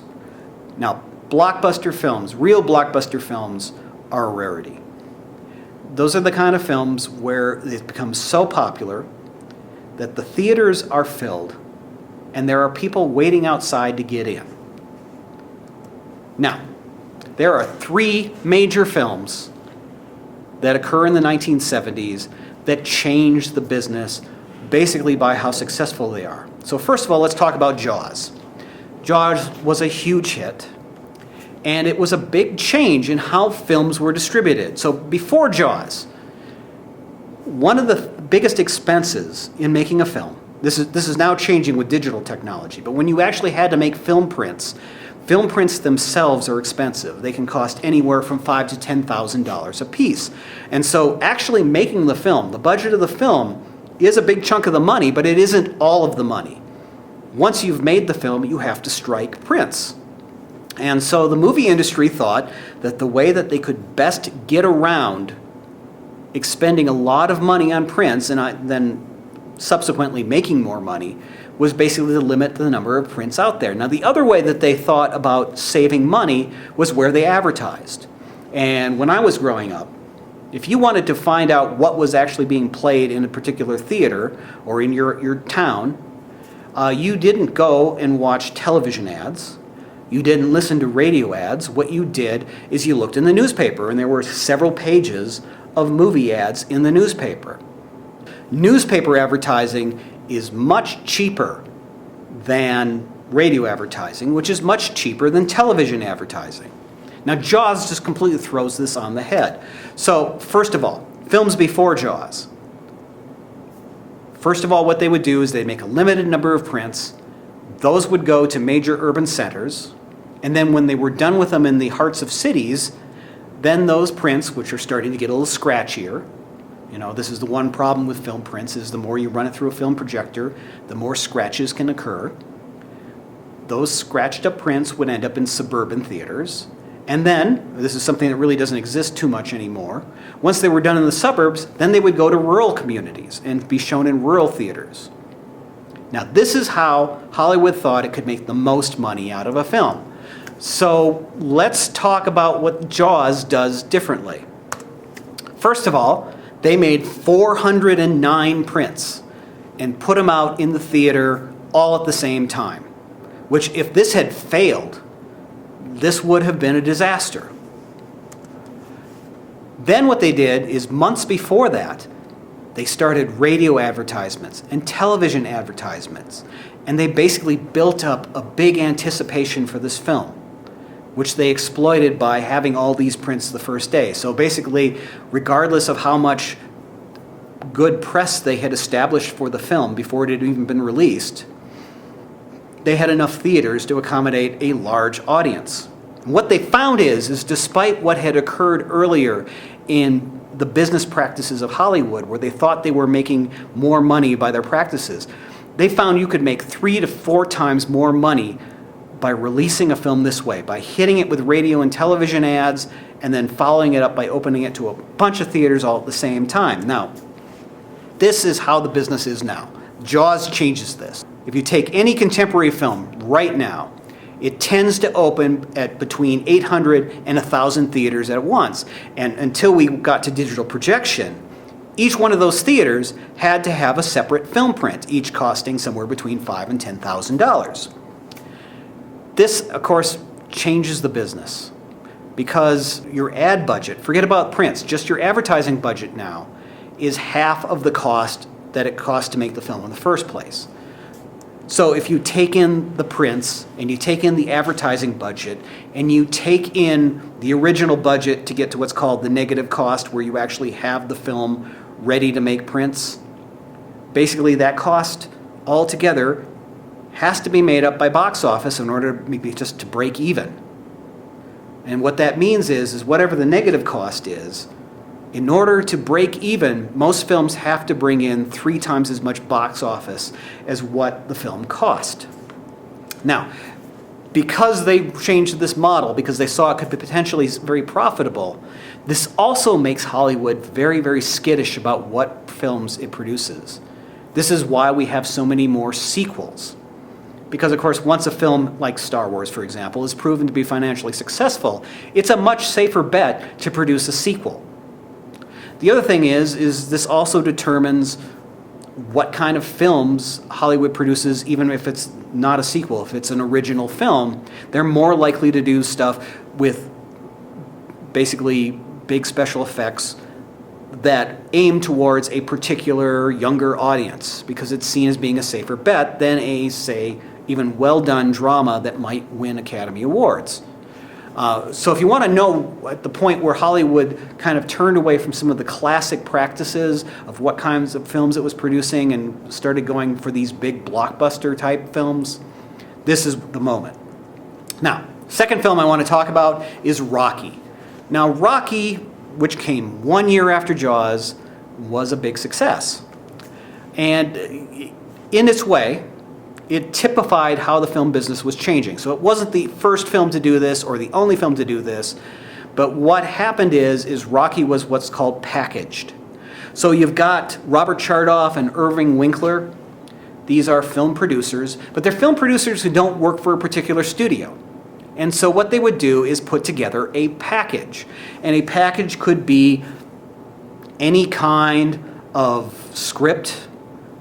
Now, blockbuster films, real blockbuster films, are a rarity. Those are the kind of films where they've become so popular that the theaters are filled and there are people waiting outside to get in. Now, there are three major films that occur in the 1970s that change the business basically by how successful they are. So first of all, let's talk about Jaws. Jaws was a huge hit, and it was a big change in how films were distributed. So before Jaws, one of the biggest expenses in making a film, this is now changing with digital technology, but when you actually had to make film prints themselves are expensive. They can cost anywhere from $5,000 to $10,000 a piece. And so actually making the film, the budget of the film, is a big chunk of the money, but it isn't all of the money. Once you've made the film, you have to strike prints. And so the movie industry thought that the way that they could best get around expending a lot of money on prints and then subsequently making more money was basically to limit the number of prints out there. Now, the other way that they thought about saving money was where they advertised. And when I was growing up, if you wanted to find out what was actually being played in a particular theater or in your town, you didn't go and watch television ads. You didn't listen to radio ads. What you did is you looked in the newspaper, and there were several pages of movie ads in the newspaper. Newspaper advertising is much cheaper than radio advertising, which is much cheaper than television advertising. Now, Jaws just completely throws this on the head. So, first of all, films before Jaws. First of all, what they would do is they'd make a limited number of prints. Those would go to major urban centers. And then when they were done with them in the hearts of cities, then those prints, which are starting to get a little scratchier, this is the one problem with film prints, is the more you run it through a film projector, the more scratches can occur. Those scratched up prints would end up in suburban theaters. And then, this is something that really doesn't exist too much anymore, once they were done in the suburbs, then they would go to rural communities and be shown in rural theaters. Now, this is how Hollywood thought it could make the most money out of a film. So let's talk about what Jaws does differently. First of all, they made 409 prints and put them out in the theater all at the same time, which if this had failed, this would have been a disaster. Then what they did is months before that, they started radio advertisements and television advertisements. And they basically built up a big anticipation for this film, which they exploited by having all these prints the first day. So basically, regardless of how much good press they had established for the film before it had even been released, they had enough theaters to accommodate a large audience. What they found is despite what had occurred earlier in the business practices of Hollywood, where they thought they were making more money by their practices, they found you could make 3 to 4 times more money by releasing a film this way, by hitting it with radio and television ads, and then following it up by opening it to a bunch of theaters all at the same time. Now, this is how the business is now. Jaws changes this. If you take any contemporary film right now, it tends to open at between 800 and 1,000 theaters at once. And until we got to digital projection, each one of those theaters had to have a separate film print, each costing somewhere between $5,000 and $10,000. This, of course, changes the business because your ad budget, forget about prints, just your advertising budget now is half of the cost that it cost to make the film in the first place. So if you take in the prints and you take in the advertising budget and you take in the original budget to get to what's called the negative cost, where you actually have the film ready to make prints, basically that cost altogether has to be made up by box office in order maybe just to break even. And what that means is whatever the negative cost is, in order to break even, most films have to bring in 3 times as much box office as what the film cost. Now, because they changed this model, because they saw it could be potentially very profitable, this also makes Hollywood very, very skittish about what films it produces. This is why we have so many more sequels. Because, of course, once a film like Star Wars, for example, is proven to be financially successful, it's a much safer bet to produce a sequel. The other thing is this also determines what kind of films Hollywood produces, even if it's not a sequel. If it's an original film, they're more likely to do stuff with basically big special effects that aim towards a particular younger audience, because it's seen as being a safer bet than a, say, even well-done drama that might win Academy Awards. So if you want to know at the point where Hollywood kind of turned away from some of the classic practices of what kinds of films it was producing and started going for these big blockbuster type films, this is the moment. Now, second film I want to talk about is Rocky. Now, Rocky, which came 1 year after Jaws, was a big success. And in its way, it typified how the film business was changing. So it wasn't the first film to do this or the only film to do this, but what happened is Rocky was what's called packaged. So you've got Robert Chardoff and Irving Winkler. These are film producers, but they're film producers who don't work for a particular studio. And so what they would do is put together a package. And a package could be any kind of script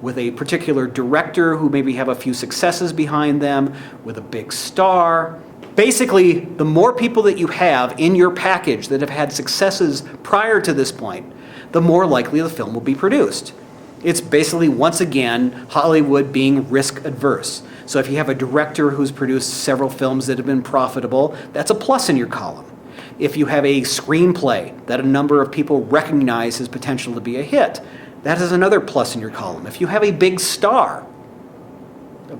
with a particular director who maybe have a few successes behind them, with a big star. Basically, the more people that you have in your package that have had successes prior to this point, the more likely the film will be produced. It's basically, once again, Hollywood being risk adverse. So if you have a director who's produced several films that have been profitable, that's a plus in your column. If you have a screenplay that a number of people recognize has potential to be a hit, that is another plus in your column. If you have a big star,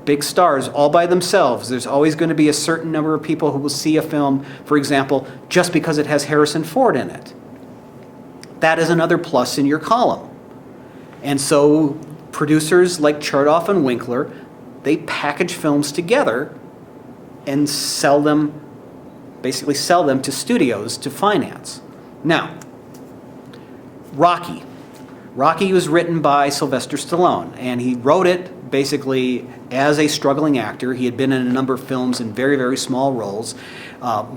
big stars all by themselves, there's always going to be a certain number of people who will see a film, for example, just because it has Harrison Ford in it. That is another plus in your column. And so producers like Chardoff and Winkler, they package films together and basically sell them to studios to finance. Now, Rocky. Rocky was written by Sylvester Stallone, and he wrote it basically as a struggling actor. He had been in a number of films in very, very small roles,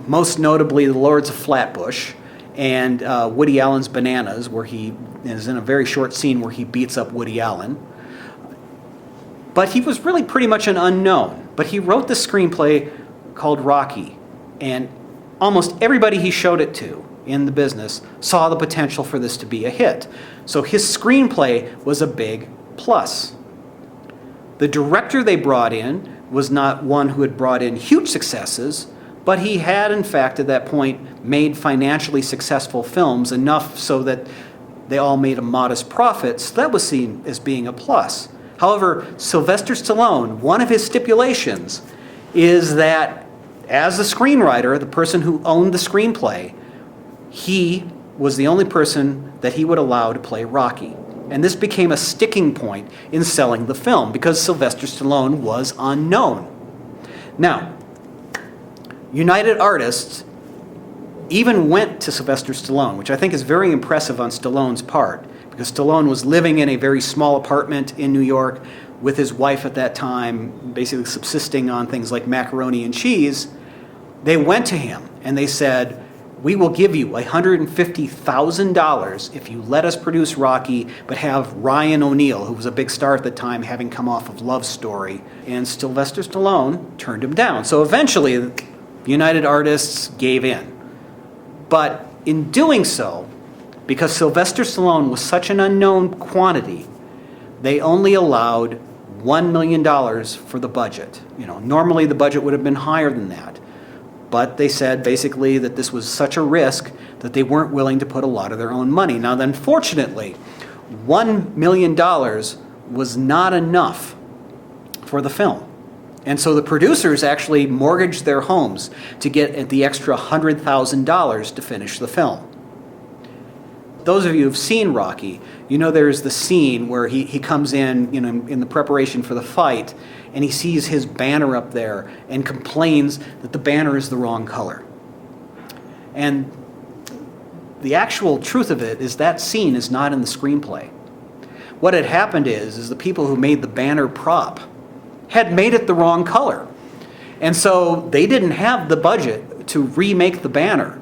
most notably The Lords of Flatbush and Woody Allen's Bananas, where he is in a very short scene where he beats up Woody Allen. But he was really pretty much an unknown. But he wrote this screenplay called Rocky, and almost everybody he showed it to in the business saw the potential for this to be a hit. So his screenplay was a big plus. The director they brought in was not one who had brought in huge successes, but he had, in fact, at that point, made financially successful films enough so that they all made a modest profit, so that was seen as being a plus. However, Sylvester Stallone, one of his stipulations is that as the screenwriter, the person who owned the screenplay, he was the only person that he would allow to play Rocky. And this became a sticking point in selling the film because Sylvester Stallone was unknown. Now, United Artists even went to Sylvester Stallone, which I think is very impressive on Stallone's part, because Stallone was living in a very small apartment in New York with his wife at that time, basically subsisting on things like macaroni and cheese. They went to him and they said, "We will give you $150,000 if you let us produce Rocky, but have Ryan O'Neal, who was a big star at the time, having come off of Love Story." And Sylvester Stallone turned him down. So eventually, United Artists gave in. But in doing so, because Sylvester Stallone was such an unknown quantity, they only allowed $1 million for the budget. Normally the budget would have been higher than that. But they said basically that this was such a risk that they weren't willing to put a lot of their own money. Now, unfortunately, $1 million was not enough for the film. And so the producers actually mortgaged their homes to get the extra $100,000 to finish the film. Those of you who've seen Rocky, there's the scene where he comes in, in the preparation for the fight, and he sees his banner up there and complains that the banner is the wrong color. And the actual truth of it is that scene is not in the screenplay. What had happened is the people who made the banner prop had made it the wrong color. And so they didn't have the budget to remake the banner.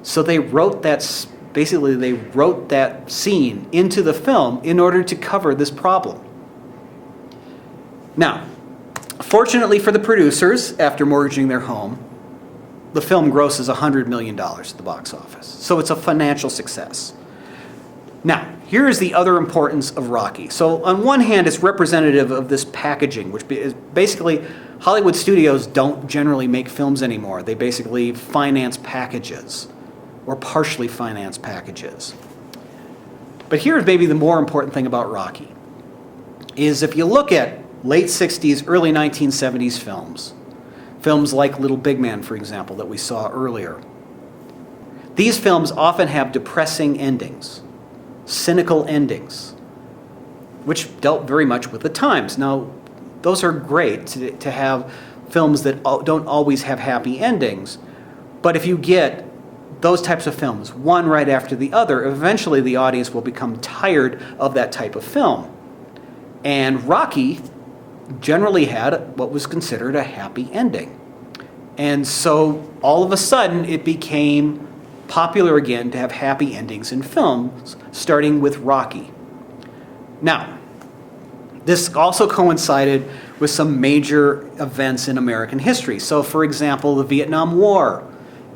So they wrote that scene into the film in order to cover this problem. Now, fortunately for the producers, after mortgaging their home, the film grosses $100 million at the box office. So it's a financial success. Now, here is the other importance of Rocky. So on one hand, it's representative of this packaging, which is basically Hollywood studios don't generally make films anymore. They basically finance packages or partially finance packages. But here's maybe the more important thing about Rocky, is if you look at late 60s, early 1970s films like Little Big Man, for example, that we saw earlier, these films often have depressing endings, cynical endings, which dealt very much with the times. Now, those are great to have films that don't always have happy endings, but if you get those types of films, one right after the other, eventually the audience will become tired of that type of film. And Rocky generally had what was considered a happy ending. And so all of a sudden it became popular again to have happy endings in films, starting with Rocky. Now, this also coincided with some major events in American history. So, for example, the Vietnam War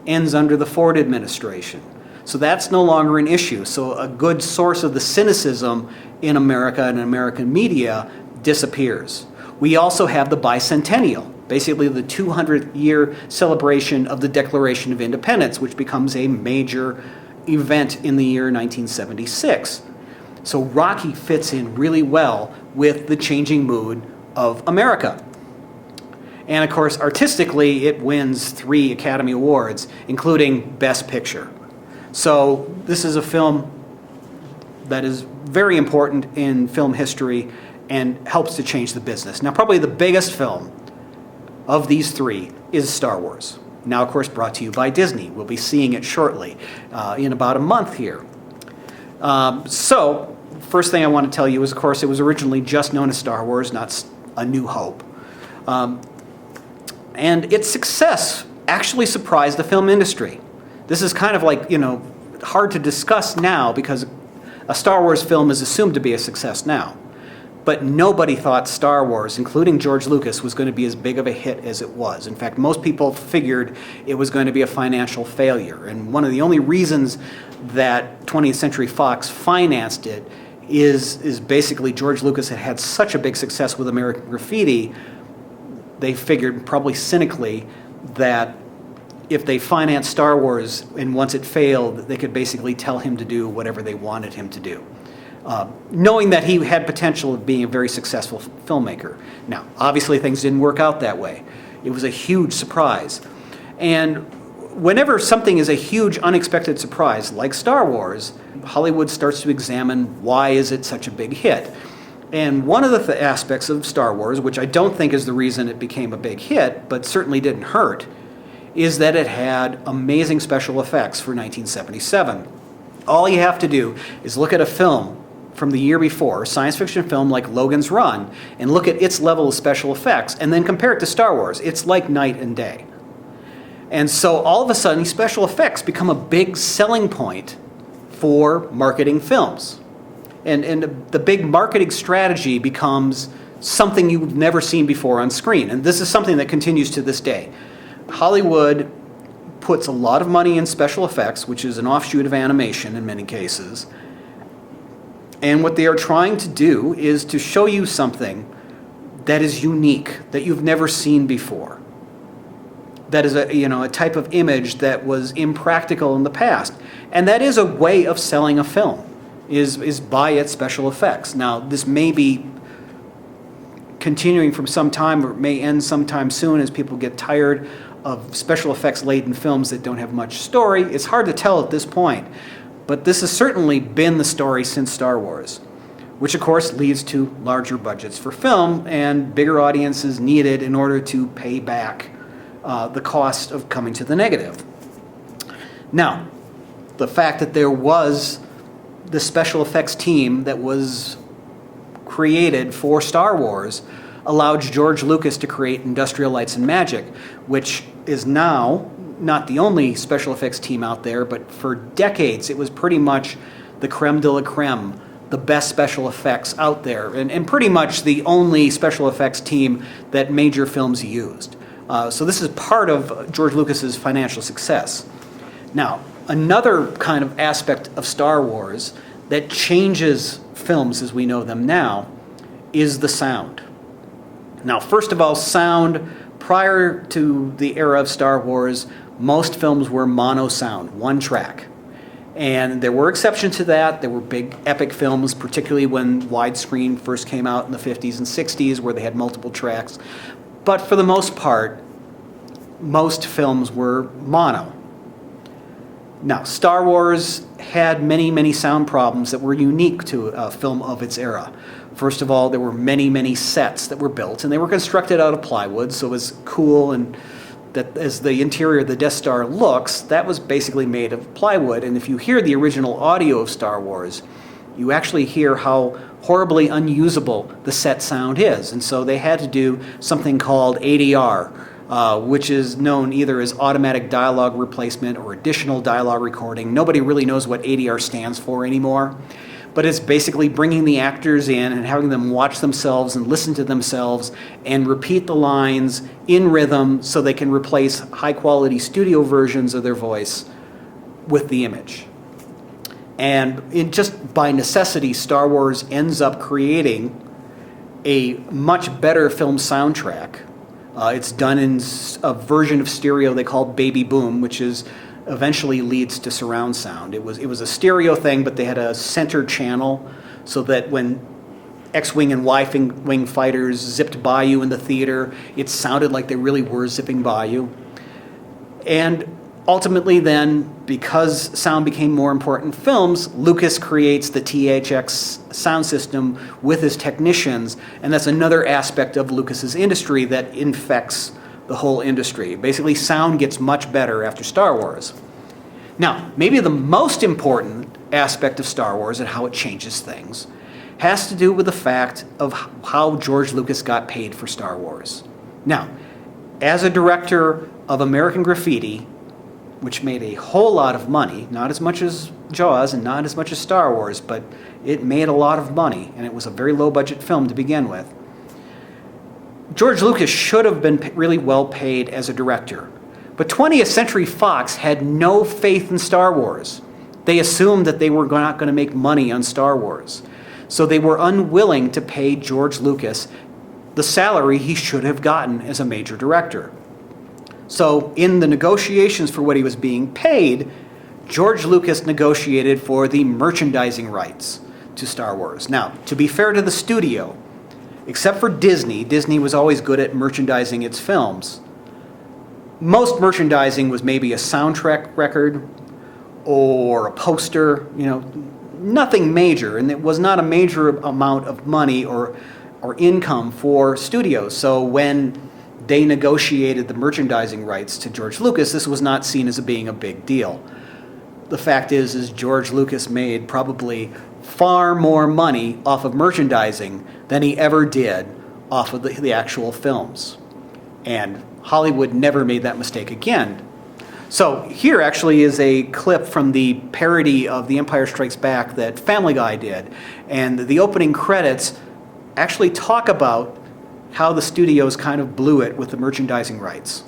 ends under the Ford administration. So that's no longer an issue. So a good source of the cynicism in America and American media disappears. We also have the bicentennial, basically the 200-year celebration of the Declaration of Independence, which becomes a major event in the year 1976. So Rocky fits in really well with the changing mood of America. And of course, artistically, it wins 3 Academy Awards, including Best Picture. So this is a film that is very important in film history and helps to change the business. Now, probably the biggest film of these 3 is Star Wars. Now, of course, brought to you by Disney. We'll be seeing it shortly, in about a month here. So, first thing I want to tell you is, of course, it was originally just known as Star Wars, not A New Hope. And its success actually surprised the film industry. This is kind of like, hard to discuss now because a Star Wars film is assumed to be a success now. But nobody thought Star Wars, including George Lucas, was going to be as big of a hit as it was. In fact, most people figured it was going to be a financial failure. And one of the only reasons that 20th Century Fox financed it is basically George Lucas had had such a big success with American Graffiti, they figured, probably cynically, that if they financed Star Wars and once it failed, they could basically tell him to do whatever they wanted him to do. Knowing that he had potential of being a very successful filmmaker. Now, obviously things didn't work out that way. It was a huge surprise. And whenever something is a huge unexpected surprise, like Star Wars, Hollywood starts to examine why is it such a big hit. And one of the aspects of Star Wars, which I don't think is the reason it became a big hit, but certainly didn't hurt, is that it had amazing special effects for 1977. All you have to do is look at a film from the year before, a science fiction film like Logan's Run, and look at its level of special effects, and then compare it to Star Wars. It's like night and day. And so all of a sudden, special effects become a big selling point for marketing films. And the big marketing strategy becomes something you've never seen before on screen. And this is something that continues to this day. Hollywood puts a lot of money in special effects, which is an offshoot of animation in many cases. And what they are trying to do is to show you something that is unique, that you've never seen before. That is a type of image that was impractical in the past. And that is a way of selling a film, is by its special effects. Now, this may be continuing from some time, or it may end sometime soon as people get tired of special effects laden films that don't have much story. It's hard to tell at this point. But this has certainly been the story since Star Wars, which of course leads to larger budgets for film and bigger audiences needed in order to pay back the cost of coming to the negative. Now, the fact that there was the special effects team that was created for Star Wars allowed George Lucas to create Industrial Lights and Magic, which is now not the only special effects team out there, but for decades it was pretty much the creme de la creme, the best special effects out there, and pretty much the only special effects team that major films used. So this is part of George Lucas's financial success. Now, another kind of aspect of Star Wars that changes films as we know them now is the sound. Now, first of all, sound, prior to the era of Star Wars, most films were mono sound, one track. And there were exceptions to that. There were big epic films, particularly when widescreen first came out in the 50s and 60s, where they had multiple tracks. But for the most part, most films were mono. Now, Star Wars had many, many sound problems that were unique to a film of its era. First of all, there were many, many sets that were built, and they were constructed out of plywood, so it was cool, and that as the interior of the Death Star looks, that was basically made of plywood. And if you hear the original audio of Star Wars, you actually hear how horribly unusable the set sound is. And so they had to do something called ADR, which is known either as automatic dialogue replacement or additional dialogue recording. Nobody really knows what ADR stands for anymore. But it's basically bringing the actors in and having them watch themselves and listen to themselves and repeat the lines in rhythm so they can replace high-quality studio versions of their voice with the image. And just by necessity, Star Wars ends up creating a much better film soundtrack. It's done in a version of stereo they call Baby Boom, which is eventually leads to surround sound. It was a stereo thing, but they had a center channel so that when X-Wing and Y-Wing fighters zipped by you in the theater, it sounded like they really were zipping by you. And ultimately then, because sound became more important in films, Lucas creates the THX sound system with his technicians, and that's another aspect of Lucas's industry that infects the whole industry. Basically, sound gets much better after Star Wars. Now, maybe the most important aspect of Star Wars and how it changes things has to do with the fact of how George Lucas got paid for Star Wars. Now, as a director of American Graffiti, which made a whole lot of money, not as much as Jaws and not as much as Star Wars, but it made a lot of money, and it was a very low-budget film to begin with. George Lucas should have been really well paid as a director, but 20th Century Fox had no faith in Star Wars. They assumed that they were not going to make money on Star Wars, so they were unwilling to pay George Lucas the salary he should have gotten as a major director. So in the negotiations for what he was being paid, George Lucas negotiated for the merchandising rights to Star Wars. Now, to be fair to the studio, except for Disney, Disney was always good at merchandising its films. Most merchandising was maybe a soundtrack record or a poster, nothing major, and it was not a major amount of money or income for studios. So when they negotiated the merchandising rights to George Lucas, this was not seen as being a big deal. The fact is George Lucas made probably far more money off of merchandising than he ever did off of the actual films. And Hollywood never made that mistake again. So here actually is a clip from the parody of The Empire Strikes Back that Family Guy did. And the opening credits actually talk about how the studios kind of blew it with the merchandising rights.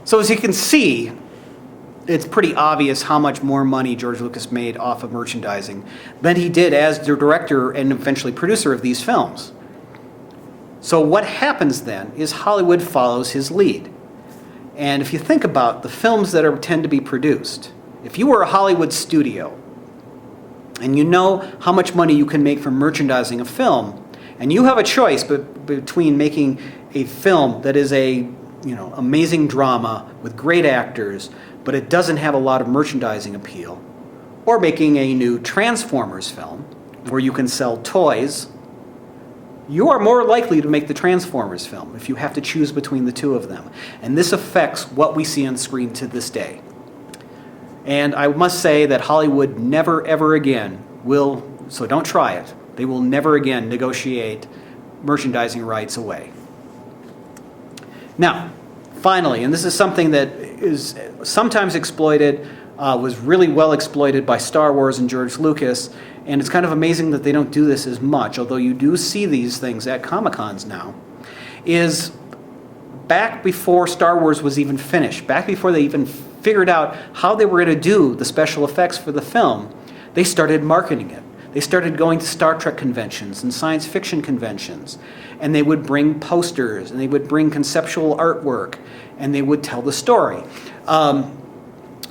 So as you can see, it's pretty obvious how much more money George Lucas made off of merchandising than he did as the director and eventually producer of these films. So what happens then is Hollywood follows his lead. And if you think about the films that tend to be produced, if you were a Hollywood studio and you know how much money you can make from merchandising a film, and you have a choice between making a film that is a amazing drama with great actors, but it doesn't have a lot of merchandising appeal, or making a new Transformers film where you can sell toys, you are more likely to make the Transformers film if you have to choose between the two of them. And this affects what we see on screen to this day. And I must say that Hollywood never, ever again will, so don't try it, they will never again negotiate merchandising rights away. Now, finally, and this is something that is sometimes exploited, was really well exploited by Star Wars and George Lucas, and it's kind of amazing that they don't do this as much, although you do see these things at Comic-Cons now, is back before Star Wars was even finished, back before they even figured out how they were going to do the special effects for the film, they started marketing it. They started going to Star Trek conventions and science fiction conventions, and they would bring posters, and they would bring conceptual artwork, and they would tell the story.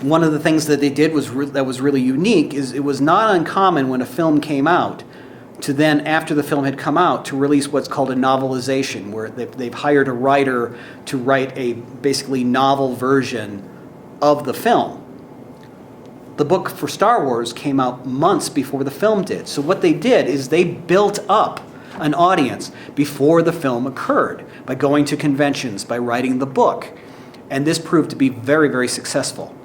One of the things that they did that was really unique is it was not uncommon when a film came out to then, after the film had come out, to release what's called a novelization, where they've hired a writer to write a basically novel version of the film. The book for Star Wars came out months before the film did. So what they did is they built up an audience before the film occurred by going to conventions, by writing the book. And this proved to be very, very successful.